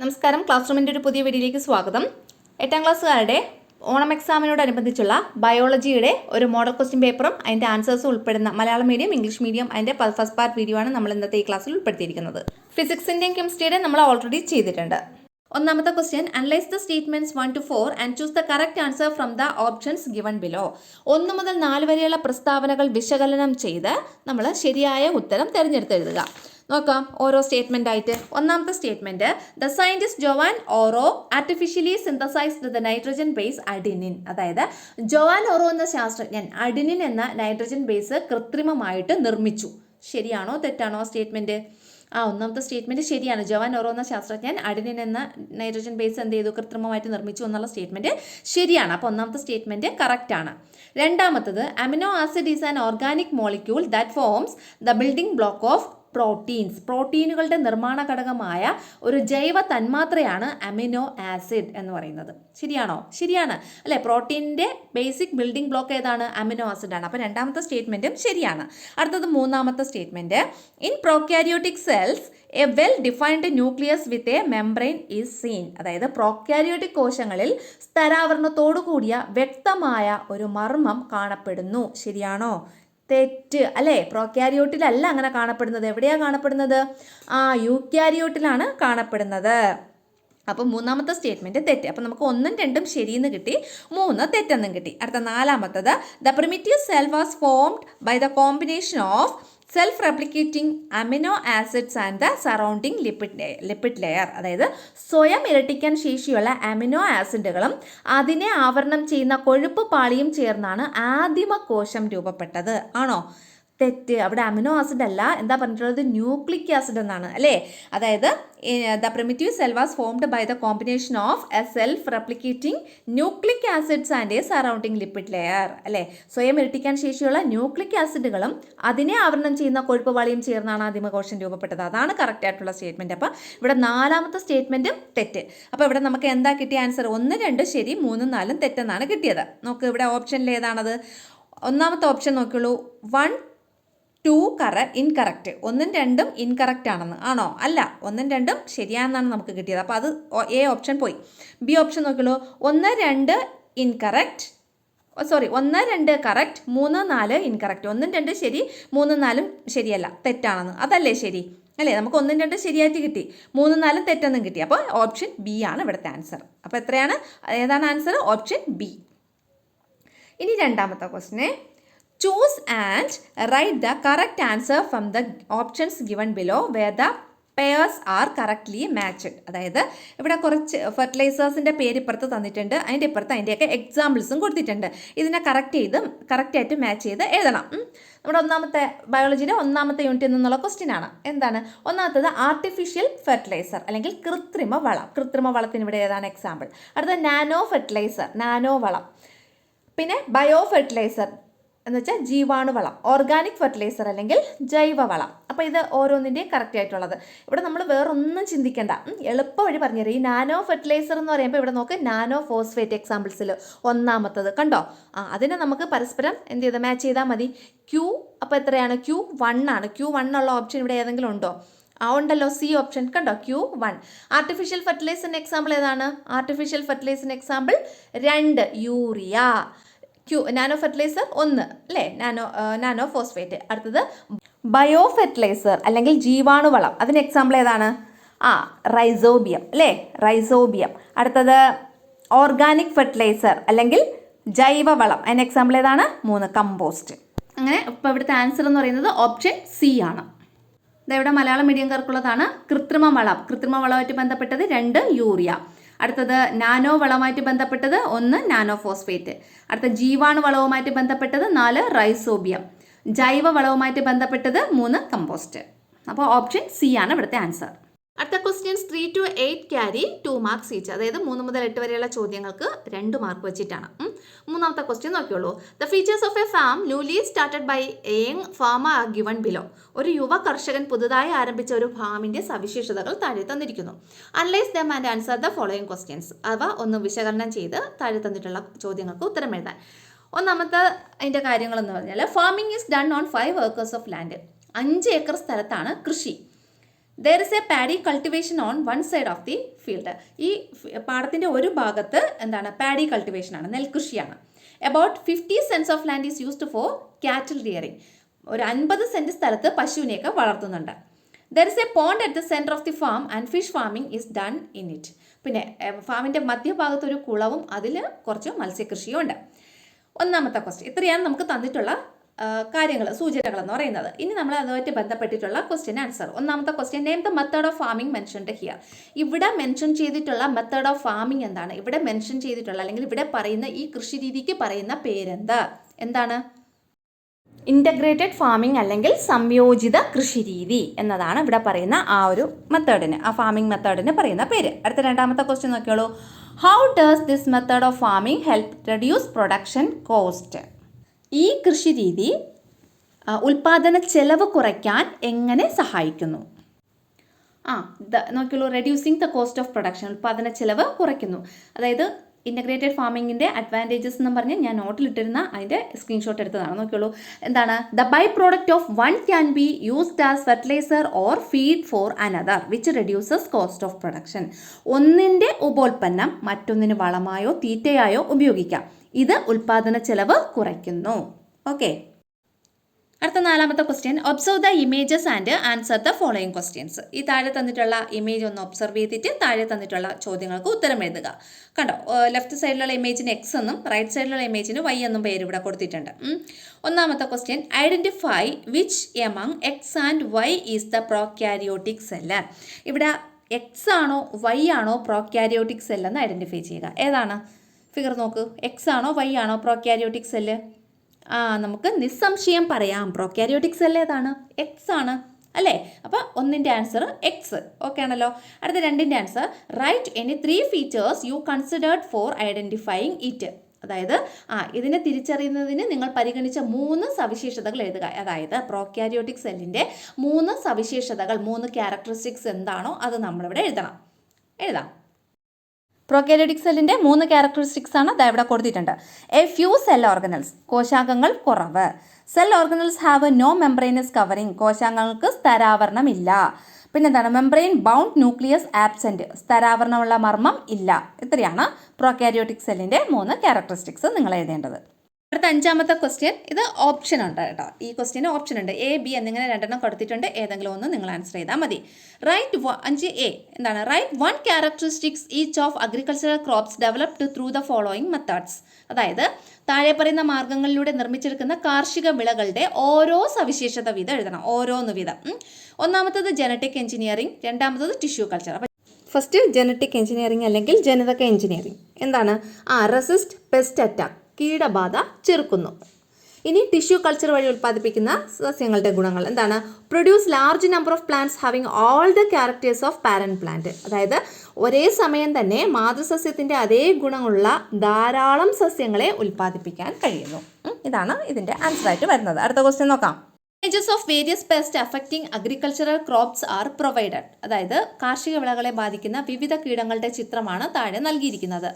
നമസ്കാരം. ക്ലാസ് റൂമിൻ്റെ ഒരു പുതിയ വീഡിയോയിലേക്ക് സ്വാഗതം. 8ാം ക്ലാസ്സുകാരുടെ ഓണം എക്സാമിനോടനുബന്ധിച്ചുള്ള ബയോളജിയുടെ ഒരു മോഡൽ ക്വസ്റ്റ്യൻ പേപ്പറും അതിൻ്റെ ആൻസേഴ്സും ഉൾപ്പെടുന്ന മലയാളം മീഡിയം, ഇംഗ്ലീഷ് മീഡിയം അതിൻ്റെ ഫസ്റ്റ് പാർട്ട് വീഡിയോ ആണ് നമ്മൾ ഇന്നത്തെ ഈ ക്ലാസ്സിൽ ഉൾപ്പെടുത്തിയിരിക്കുന്നത്. ഫിസിക്സിൻ്റെയും കെമിസ്ട്രിയുടെയും നമ്മൾ ഓൾറെഡി ചെയ്തിട്ടുണ്ട്. ഒന്നാമത്തെ question, analyse the statements 1 to 4 and choose the correct answer from the options given below. 1 മുതൽ 4 വരെയുള്ള പ്രസ്താവനകൾ വിശകലനം ചെയ്ത് നമ്മൾ ശരിയായ ഉത്തരം തിരഞ്ഞെടുത്തെഴുതുക. നോക്കാം ഓരോ സ്റ്റേറ്റ്മെന്റ് ആയിട്ട്. ഒന്നാമത്തെ statement, the scientist Joan Oro artificially synthesized the nitrogen base adenine. അതായത് ജോവാൻ ഓറോ എന്ന ശാസ്ത്രജ്ഞൻ അഡിനിൻ എന്ന നൈട്രജൻ ബേസ് കൃത്രിമമായിട്ട് നിർമ്മിച്ചു. ശരിയാണോ തെറ്റാണോ സ്റ്റേറ്റ്മെന്റ്? ഒന്നാമത്തെ സ്റ്റേറ്റ്മെന്റ് ശരിയാണ്. ജോവാൻ ഓറോ എന്ന ശാസ്ത്രജ്ഞൻ അഡിനിൻ എന്ന നൈട്രജൻ ബേസ് എന്ത് ചെയ്തു? കൃത്രിമമായിട്ട് നിർമ്മിച്ചു എന്നുള്ള സ്റ്റേറ്റ്മെന്റ് ശരിയാണ്. അപ്പോൾ ഒന്നാമത്തെ സ്റ്റേറ്റ്മെന്റ് കറക്റ്റ് ആണ്. രണ്ടാമത്തത്, amino acid is an organic molecule that forms the building block of proteins. പ്രോട്ടീനുകളുടെ നിർമ്മാണ ഘടകമായ ഒരു ജൈവ തന്മാത്രയാണ് അമിനോ ആസിഡ് എന്ന് പറയുന്നത്. ശരിയാണോ? ശരിയാണ് അല്ലേ? പ്രോട്ടീനിൻ്റെ ബേസിക് ബിൽഡിംഗ് ബ്ലോക്ക് ഏതാണ്? അമിനോ ആസിഡ് ആണ്. അപ്പോൾ രണ്ടാമത്തെ സ്റ്റേറ്റ്മെൻറ്റും ശരിയാണ്. അടുത്തത് മൂന്നാമത്തെ statement, in prokaryotic cells A well defined nucleus with a membrane is seen. അതായത് പ്രോക്യാരിയോട്ടിക് കോശങ്ങളിൽ സ്തരാവരണത്തോടു കൂടിയ വ്യക്തമായ ഒരു മർമ്മം കാണപ്പെടുന്നു. ശരിയാണോ? തെറ്റ് അല്ലേ? പ്രോക്യാരിയോട്ടിലല്ല അങ്ങനെ കാണപ്പെടുന്നത്. എവിടെയാണ് കാണപ്പെടുന്നത്? യൂക്യാരിയോട്ടിലാണ് കാണപ്പെടുന്നത്. അപ്പം മൂന്നാമത്തെ സ്റ്റേറ്റ്മെൻറ്റ് തെറ്റ്. അപ്പം നമുക്ക് 1ഉം 2ഉം ശരിയെന്ന് കിട്ടി, 3 തെറ്റെന്നും കിട്ടി. അടുത്ത നാലാമത്തത്, the primitive cell was formed by the combination of self replicating amino acids and the surrounding lipid layer. അതായത് സ്വയം ഇരട്ടിക്കാൻ ശേഷിയുള്ള അമിനോ ആസിഡുകളും അതിനെ ആവരണം ചെയ്യുന്ന കൊഴുപ്പ് പാളിയും ചേർന്നാണ് ആദിമ കോശം രൂപപ്പെട്ടത്. ആണോ? തെറ്റ്. അവിടെ അമിനോ ആസിഡ് അല്ല, എന്താ പറഞ്ഞിട്ടുള്ളത്? ന്യൂക്ലിക് ആസിഡ് എന്നാണ് അല്ലേ? അതായത് the primitive cell was formed by the combination of a self replicating nucleic acids and a surrounding lipid layer അല്ലേ? സ്വയം ഇരട്ടിക്കാൻ ശേഷിയുള്ള ന്യൂക്ലിക് ആസിഡുകളും അതിനെ ആവരണം ചെയ്യുന്ന കൊഴുപ്പ് പാളിയും ചേർന്നാണ് ആദിമകോശം രൂപപ്പെട്ടത്. അതാണ് കറക്റ്റ് ആയിട്ടുള്ള സ്റ്റേറ്റ്മെന്റ്. അപ്പോൾ ഇവിടെ നാലാമത്തെ സ്റ്റേറ്റ്മെന്റും തെറ്റ്. അപ്പോൾ ഇവിടെ നമുക്ക് എന്താ കിട്ടിയ ആൻസർ? 1, 2 ശരി, 3, 4 തെറ്റെന്നാണ് കിട്ടിയത്. നോക്ക് ഇവിടെ ഓപ്ഷനിൽ ഏതാണത്? ഒന്നാമത്തെ ഓപ്ഷൻ നോക്കിയുള്ളൂ, 1, 2 ഇൻകറക്റ്റ്. 1ഉം 2ഉം ഇൻകറക്റ്റ് ആണെന്ന്. ആണോ? അല്ല, 1ഉം 2ഉം ശരിയാണെന്നാണ് നമുക്ക് കിട്ടിയത്. അപ്പോൾ അത് എ ഓപ്ഷൻ പോയി. ബി ഓപ്ഷൻ നോക്കിയുള്ളൂ, 1, 2 ഇൻകറക്റ്റ്. 1, 2 correct, 3, 4 incorrect. 1ഉം 2ഉം ശരി, 3, 4ഉം ശരിയല്ല, തെറ്റാണെന്ന്. അതല്ലേ ശരി അല്ലേ? നമുക്ക് 1ഉം 2ഉം ശരിയായിട്ട് കിട്ടി, 3, 4 തെറ്റെന്നും കിട്ടി. അപ്പോൾ ഓപ്ഷൻ ബി ആണ് ഇവിടുത്തെ ആൻസർ. അപ്പോൾ എത്രയാണ്? ഏതാണ് ആൻസർ? Option B. ഇനി രണ്ടാമത്തെ ക്വസ്റ്റിനെ, choose and write the correct answer from the options given below where the pairs are correctly matched. അതായത് ഇവിടെ കുറച്ച് ഫെർട്ടിലൈസേഴ്സിൻ്റെ പേര് ഇപ്പുറത്ത് തന്നിട്ടുണ്ട്, അതിൻ്റെ ഇപ്പുറത്ത് അതിൻ്റെയൊക്കെ എക്സാമ്പിൾസും കൊടുത്തിട്ടുണ്ട്. ഇതിനെ കറക്റ്റായിട്ട് മാച്ച് ചെയ്ത് എഴുതണം. നമ്മുടെ ഒന്നാമത്തെ ബയോളജിയുടെ ഒന്നാമത്തെ യൂണിറ്റിൽ നിന്നുള്ള ക്വസ്റ്റ്യൻ ആണ്. എന്താണ്? ഒന്നാമത്തത് ആർട്ടിഫിഷ്യൽ ഫെർട്ടിലൈസർ അല്ലെങ്കിൽ കൃത്രിമ വളം. കൃത്രിമ വളത്തിന് ഇവിടെ ഏതാണ് എക്സാമ്പിൾ? അടുത്തത് നാനോ ഫെർട്ടിലൈസർ, നാനോ വളം. പിന്നെ ബയോ ഫെർട്ടിലൈസർ എന്ന് വെച്ചാൽ ജീവാണുവളം, ഓർഗാനിക് ഫെർട്ടിലൈസർ അല്ലെങ്കിൽ ജൈവവളം. അപ്പോൾ ഇത് ഓരോന്നിൻ്റെയും കറക്റ്റ് ആയിട്ടുള്ളത്. ഇവിടെ നമ്മൾ വേറൊന്നും ചിന്തിക്കേണ്ട, എളുപ്പ വഴി പറഞ്ഞുതരാം. ഈ നാനോ ഫെർട്ടിലൈസർ എന്ന് പറയുമ്പോൾ ഇവിടെ നോക്ക്, നാനോ ഫോസ്ഫേറ്റ് എക്സാമ്പിൾസിൽ ഒന്നാമത്തത് കണ്ടോ? അതിനെ നമുക്ക് പരസ്പരം എന്ത് ചെയ്താൽ മാച്ച് ചെയ്താൽ മതി. Q അപ്പോൾ എത്രയാണ്? Q1 ആണ്. Q1 ഉള്ള ഓപ്ഷൻ ഇവിടെ ഏതെങ്കിലും ഉണ്ടോ? ഉണ്ടല്ലോ, സി ഓപ്ഷൻ കണ്ടോ, Q1. ആർട്ടിഫിഷ്യൽ ഫെർട്ടിലൈസറിൻ്റെ എക്സാമ്പിൾ ഏതാണ്? ആർട്ടിഫിഷ്യൽ ഫെർട്ടിലൈസറിൻ്റെ എക്സാമ്പിൾ 2 യൂറിയ. നാനോ ഫെർട്ടിലൈസർ 1 അല്ലേ? Nano phosphate. അടുത്തത് ബയോ ഫെർട്ടിലൈസർ അല്ലെങ്കിൽ ജീവാണുവളം, അതിന് എക്സാമ്പിൾ ഏതാണ്? റൈസോബിയം അല്ലേ? റൈസോബിയം. അടുത്തത് ഓർഗാനിക് ഫെർട്ടിലൈസർ അല്ലെങ്കിൽ ജൈവവളം, അതിന് എക്സാമ്പിൾ ഏതാണ്? 3 കമ്പോസ്റ്റ്. അങ്ങനെ ഇപ്പോൾ ഇവിടുത്തെ ആൻസർ എന്ന് പറയുന്നത് ഓപ്ഷൻ സി ആണ്. ഇതെവിടെ മലയാളം മീഡിയംകാർക്കുള്ളതാണ്. കൃത്രിമ വളമായിട്ട് ബന്ധപ്പെട്ടത് 2 യൂറിയ. അടുത്തത് നാനോ വളവുമായിട്ട് ബന്ധപ്പെട്ടത് 1 നാനോ ഫോസ്ഫേറ്റ്. അടുത്ത ജീവാണു വളവുമായിട്ട് ബന്ധപ്പെട്ടത് 4 റൈസോബിയം. ജൈവ വളവുമായിട്ട് ബന്ധപ്പെട്ടത് 3 കമ്പോസ്റ്റ്. അപ്പോൾ ഓപ്ഷൻ സി ആണ് ഇവിടുത്തെ ആൻസർ. അടുത്ത questions 3 to 8 carry 2 marks each. അതായത് 3 മുതൽ 8 വരെയുള്ള ചോദ്യങ്ങൾക്ക് 2 മാർക്ക് വെച്ചിട്ടാണ്. മൂന്നാമത്തെ ക്വസ്റ്റ്യൻ നോക്കിയോളൂ. The features of a farm newly started by a young farmer are given below. ഒരു യുവ കർഷകൻ പുതുതായി ആരംഭിച്ച ഒരു ഫാമിന്റെ സവിശേഷതകൾ താഴെ തന്നിരിക്കുന്നു. Analyse them and answer the following questions. അവ ഒന്ന് വിശകലനം ചെയ്ത് താഴെ തന്നിട്ടുള്ള ചോദ്യങ്ങൾക്ക് ഉത്തരം എഴുതാൻ. ഒന്നാമത്തെ അതിൻ്റെ കാര്യങ്ങളെന്ന് പറഞ്ഞാൽ, farming is done on 5 acres of land. 5 acre സ്ഥലത്താണ് കൃഷി. There is a paddy cultivation on one side of the field. ഈ പാടത്തിൻ്റെ ഒരു ഭാഗത്ത് എന്താണ് പാഡി കൾട്ടിവേഷനാണ്, നെൽകൃഷിയാണ്. About 50 cents of land is used for cattle rearing. ഒരു 50 സെൻറ്റ് സ്ഥലത്ത് പശുവിനെയൊക്കെ വളർത്തുന്നുണ്ട്. There is a pond at the centre of the farm and fish farming is done in it. പിന്നെ ഫാമിൻ്റെ മധ്യഭാഗത്ത് ഒരു കുളവും അതിൽ കുറച്ച് മത്സ്യകൃഷിയും ഉണ്ട്. ഒന്നാമത്തെ ക്വസ്റ്റ്യൻ. ഇത്രയാണ് നമുക്ക് തന്നിട്ടുള്ള കാര്യങ്ങൾ, സൂചനകൾ എന്ന് പറയുന്നത്. ഇനി നമ്മൾ അതുമായിട്ട് ബന്ധപ്പെട്ടിട്ടുള്ള ക്വസ്റ്റ്യൻ ആൻസർ. ഒന്നാമത്തെ question, name the method of farming mentioned here. ഇവിടെ മെൻഷൻ ചെയ്തിട്ടുള്ള മെത്തേഡ് ഓഫ് ഫാമിംഗ് എന്താണ്? ഇവിടെ മെൻഷൻ ചെയ്തിട്ടുള്ള അല്ലെങ്കിൽ ഇവിടെ പറയുന്ന ഈ കൃഷി രീതിക്ക് പറയുന്ന പേരെന്താ? എന്താണ്? ഇൻ്റഗ്രേറ്റഡ് ഫാമിംഗ് അല്ലെങ്കിൽ സംയോജിത കൃഷി രീതി എന്നതാണ് ഇവിടെ പറയുന്ന ആ ഒരു മെത്തേഡിന്, ആ ഫാമിംഗ് മെത്തേഡിന് പറയുന്ന പേര്. അടുത്ത രണ്ടാമത്തെ ക്വസ്റ്റ്യൻ നോക്കിയോളൂ. How does this method of farming help reduce production cost? ഈ കൃഷി രീതി ഉൽപാദന ചെലവ് കുറയ്ക്കാൻ എങ്ങനെ സഹായിക്കുന്നു? നോക്കിയോളൂ. Reducing the cost of production, ഉൽപാദന ചെലവ് കുറയ്ക്കുന്നു. അതായത് ഇൻ്റഗ്രേറ്റഡ് ഫാമിങ്ങിൻ്റെ അഡ്വാൻറ്റേജസ് എന്ന് പറഞ്ഞ് ഞാൻ നോട്ടിലിട്ടിരുന്ന അതിൻ്റെ സ്ക്രീൻഷോട്ട് എടുത്തതാണ്. നോക്കിയോളൂ. എന്താണ്? The by product of one can be used as fertiliser or feed for another which reduces cost of production. ഒന്നിൻ്റെ ഉപോൽപ്പന്നം മറ്റൊന്നിന് വളമായോ തീറ്റയായോ ഉപയോഗിക്കാം. ഇത് ഉൽപാദന ചെലവ് കുറയ്ക്കുന്നു. ഓക്കെ. അടുത്ത നാലാമത്തെ question, observe the images and answer the following questions. ഈ താഴെ തന്നിട്ടുള്ള ഇമേജ് ഒന്ന് ഒബ്സർവ് ചെയ്തിട്ട് താഴെ തന്നിട്ടുള്ള ചോദ്യങ്ങൾക്ക് ഉത്തരം എഴുതുക. കണ്ടോ, ലെഫ്റ്റ് സൈഡിലുള്ള ഇമേജിന് എക്സ് എന്നും റൈറ്റ് സൈഡിലുള്ള ഇമേജിന് വൈ എന്നും പേര് ഇവിടെ കൊടുത്തിട്ടുണ്ട്. ഒന്നാമത്തെ question, identify which among X and Y is the prokaryotic cell. ഇവിടെ എക്സ് ആണോ വൈ ആണോ പ്രോക്യാരിയോട്ടിക് സെല്ലെന്ന് ഐഡൻറ്റിഫൈ ചെയ്യുക. ഏതാണ്? ഫിഗർ നോക്ക്. എക്സ് ആണോ വൈ ആണോ പ്രോക്യാരിയോട്ടിക് സെല്ല്? നമുക്ക് നിസ്സംശയം പറയാം പ്രോക്യാരിയോട്ടിക് സെല്ല് ഏതാണ്? എക്സ് ആണ് അല്ലേ? അപ്പോൾ ഒന്നിൻ്റെ ആൻസർ എക്സ്. ഓക്കെ ആണല്ലോ. അടുത്ത രണ്ടിൻ്റെ answer, write any 3 features you considered for identifying it. അതായത് ഇതിനെ തിരിച്ചറിയുന്നതിന് നിങ്ങൾ പരിഗണിച്ച 3 സവിശേഷതകൾ എഴുതുക. അതായത് പ്രോക്യാരിയോട്ടിക് സെല്ലിൻ്റെ 3 സവിശേഷതകൾ, 3 ക്യാരക്ടറിസ്റ്റിക്സ് എന്താണോ അത് നമ്മളിവിടെ എഴുതാം. പ്രോക്യാരിയോട്ടിക് സെല്ലിൻ്റെ 3 ക്യാരക്ടറിസ്റ്റിക്സ് ആണ് അത് ഇവിടെ കൊടുത്തിട്ടുണ്ട്. എ ഫ്യൂ സെൽ ഓർഗനൽസ്, കോശാംഗങ്ങൾ കുറവ്. Cell organelles have no membranous covering, കോശാംഗങ്ങൾക്ക് സ്തരാവരണമില്ല. പിന്നെന്താണ്? മെംബ്രെയിൻ ബൗണ്ട് ന്യൂക്ലിയസ് ആബ്സെൻറ്റ്, സ്തരാവരണമുള്ള മർമ്മം ഇല്ല. ഇത്രയാണ് പ്രോക്യാരിയോട്ടിക് സെല്ലിൻ്റെ 3 ക്യാരക്ടറിസ്റ്റിക്സ് നിങ്ങൾ എഴുതേണ്ടത്. അടുത്ത അഞ്ചാമത്തെ ക്വസ്റ്റ്യൻ, ഇത് ഓപ്ഷൻ ഉണ്ട് കേട്ടോ. ഈ ക്വസ്റ്റ്യന് ഓപ്ഷൻ ഉണ്ട്. എ ബി എന്നിങ്ങനെ 2 കൊടുത്തിട്ടുണ്ട്. ഏതെങ്കിലും ഒന്ന് നിങ്ങൾ ആൻസർ ചെയ്താൽ മതി. റൈറ്റ് 5A എന്താണ്? Write 1 characteristics each of agricultural crops developed through the following methods. അതായത് താഴെ പറയുന്ന മാർഗ്ഗങ്ങളിലൂടെ നിർമ്മിച്ചെടുക്കുന്ന കാർഷിക വിളകളുടെ ഓരോ സവിശേഷത വീതം എഴുതണം. ഓരോന്ന് വീതം. ഒന്നാമത്തത് ജനറ്റിക് എഞ്ചിനീയറിംഗ്, രണ്ടാമത്തത് ടിഷ്യൂ കൾച്ചർ. അപ്പം ഫസ്റ്റ് ജനറ്റിക് എഞ്ചിനീയറിംഗ് അല്ലെങ്കിൽ ജനിതക എഞ്ചിനീയറിംഗ് എന്താണ്? റെസിസ്റ്റ് പെസ്റ്റ് അറ്റാക്ക്, കീടബാധ ചെറുക്കുന്നു. ഇനി ടിഷ്യൂ കൾച്ചർ വഴി ഉൽപ്പാദിപ്പിക്കുന്ന സസ്യങ്ങളുടെ ഗുണങ്ങൾ എന്താണ്? Produce large number of plants having all the characters of parent plant. അതായത് ഒരേ സമയം തന്നെ മാതൃസസ്യത്തിൻ്റെ അതേ ഗുണമുള്ള ധാരാളം സസ്യങ്ങളെ ഉൽപ്പാദിപ്പിക്കാൻ കഴിയുന്നു. ഇതാണ് ഇതിൻ്റെ ആൻസർ ആയിട്ട് വരുന്നത്. അടുത്ത ക്വസ്റ്റ്യൻ നോക്കാം. Images of various pest affecting agricultural crops are provided. അതായത് കാർഷിക വിളകളെ ബാധിക്കുന്ന വിവിധ കീടങ്ങളുടെ ചിത്രമാണ് താഴെ നൽകിയിരിക്കുന്നത്.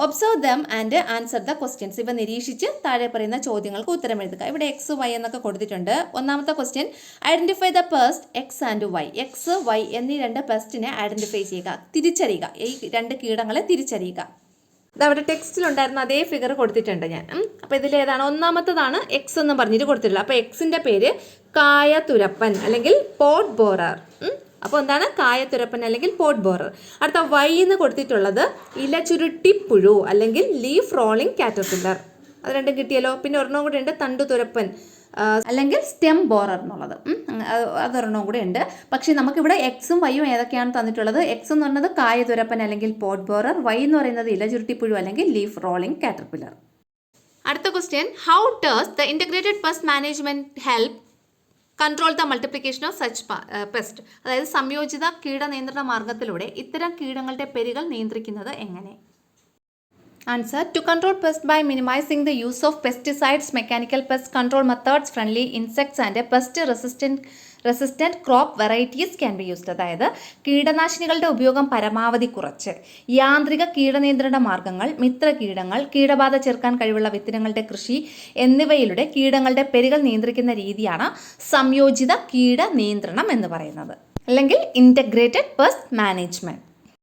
Observe them and answer the questions. ഇവ നിരീക്ഷിച്ച് താഴെ പറയുന്ന ചോദ്യങ്ങൾക്ക് ഉത്തരം എഴുതുക. ഇവിടെ എക്സ് വൈ എന്നൊക്കെ കൊടുത്തിട്ടുണ്ട്. ഒന്നാമത്തെ question, identify the pest X and Y. X Y എന്നീ 2 പെസ്റ്റിനെ ഐഡൻറ്റിഫൈ ചെയ്യുക, തിരിച്ചറിയുക. ഈ 2 കീടങ്ങളെ തിരിച്ചറിയുക. ഇതവിടെ ടെക്സ്റ്റിലുണ്ടായിരുന്ന അതേ ഫിഗർ കൊടുത്തിട്ടുണ്ട് ഞാൻ. അപ്പോൾ ഇതിലേതാണ്? ഒന്നാമത്തതാണ് എക്സ് എന്ന് പറഞ്ഞിട്ട് കൊടുത്തിട്ടുള്ളത്. അപ്പോൾ എക്സിൻ്റെ പേര് കായതുരപ്പൻ അല്ലെങ്കിൽ പോട്ട് ബോറർ. അപ്പോൾ എന്താണ്? കായത്തുരപ്പൻ അല്ലെങ്കിൽ പോട്ട് ബോറർ. അടുത്ത വൈ എന്ന് കൊടുത്തിട്ടുള്ളത് ഇലചുരുട്ടിപ്പുഴു അല്ലെങ്കിൽ ലീഫ് റോളിംഗ് കാറ്റർപില്ലർ. അത് 2 കിട്ടിയല്ലോ. പിന്നെ ഒരെണ്ണം കൂടെ ഉണ്ട്, തണ്ടുതുരപ്പൻ അല്ലെങ്കിൽ സ്റ്റെം ബോറർ എന്നുള്ളത്. അതൊരെണ്ണം കൂടെ ഉണ്ട്. പക്ഷേ നമുക്കിവിടെ എക്സും വൈയും ഏതൊക്കെയാണ് തന്നിട്ടുള്ളത്? എക്സ് എന്ന് പറയുന്നത് കായതുരപ്പൻ അല്ലെങ്കിൽ പോട്ട് ബോറർ, വൈ എന്ന് പറയുന്നത് ഇലചുരുട്ടിപ്പുഴു അല്ലെങ്കിൽ ലീഫ് റോളിംഗ് കാറ്റർപില്ലർ. അടുത്ത question, how does the integrated pest management help control the multiplication of such pest. അതായത് സംയോജിത കീട നിയന്ത്രണ മാർഗത്തിലൂടെ ഇത്തരം കീടങ്ങളുടെ പെരുകൾ നിയന്ത്രിക്കുന്നത് എങ്ങനെ? Answer, to control pests by minimizing the use of pesticides, mechanical pest control methods, friendly insects and pest resistant resistant crop varieties can be used. അതായത് കീടനാശിനികളുടെ ഉപയോഗം പരമാവധി കുറച്ച് യാന്ത്രിക കീടനിയന്ത്രണ മാർഗങ്ങൾ, മിത്രകീടങ്ങൾ, കീടബാധ ചെറുക്കാൻ കഴിവുള്ള വിത്തിനങ്ങളുടെ കൃഷി എന്നിവയിലൂടെ കീടങ്ങളുടെ പെരുകൽ നിയന്ത്രിക്കുന്ന രീതിയാണ് സംയോജിത കീട നിയന്ത്രണം എന്ന് പറയുന്നത്, അല്ലെങ്കിൽ ഇൻ്റഗ്രേറ്റഡ് പെസ്റ്റ് മാനേജ്മെൻറ്റ്.